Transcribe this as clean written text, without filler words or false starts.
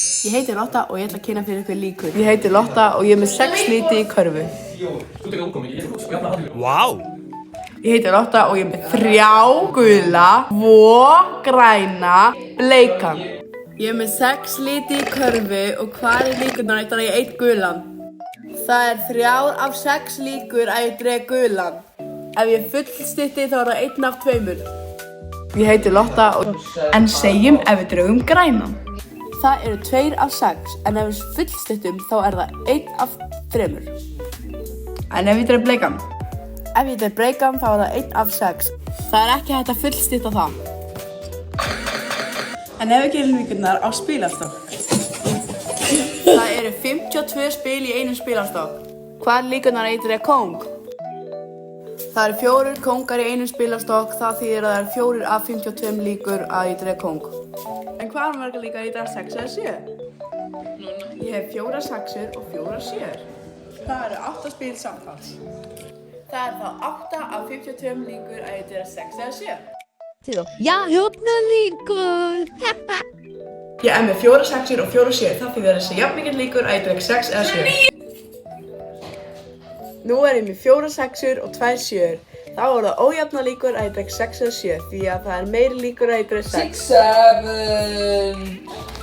Ég heiti Lotta og ég ætla að kynna fyrir ykkur líkur. Ég heiti Lotta og ég er með 6 liti í körfu. Vá! Ég heiti Lotta og ég er með 3 gula, 2 græna, bleikan. Ég er með 6 liti í körfu og hvað er líkurnar eftir að ég 1 gulan? Það er 3 af 6 líkur að ég dreg gulan. Ef ég fullstytti þá er það 1 af 2. Ég heiti Lotta en segjum ef við draugum grænan. Það eru 2 af 6 en ef við fullstyttum þá er það 1 af 3. En ef við draugum bleikan? Ef ég dreg bleikan þá er það 1 af 6. Það er ekki hægt að fullstytta það. En ef við gerum líkurnar á spilastokk? Það eru 52 spil í einum spilastokk. Hvað er líkurnar að ég dreg kóng? Það eru 4 kóngar í einum spilastokk, það þýðir að það eru 4 af 52 líkur að ég dreg kóng. En hvað er margar líkur að ég dreg 6 eða 7? Ég hef 4 6-ur og 4 7-ur. Það eru 8 spil samtals. Það er þá 8 af 52 líkur að ég dreg 6 eða 7. Jeg åbner líkur. Ég er með 4 6-ur og 4 7-ur, það þýðir að þessi jafnmikið líkur að ég dreg 6 eða 7. Nú er ég með 4 6-ur og 2 7-ur. Þá er það ójafna líkur að ég dreg 6 eða 7 því að það er meiri líkur að ég dreg 6. 6, 7.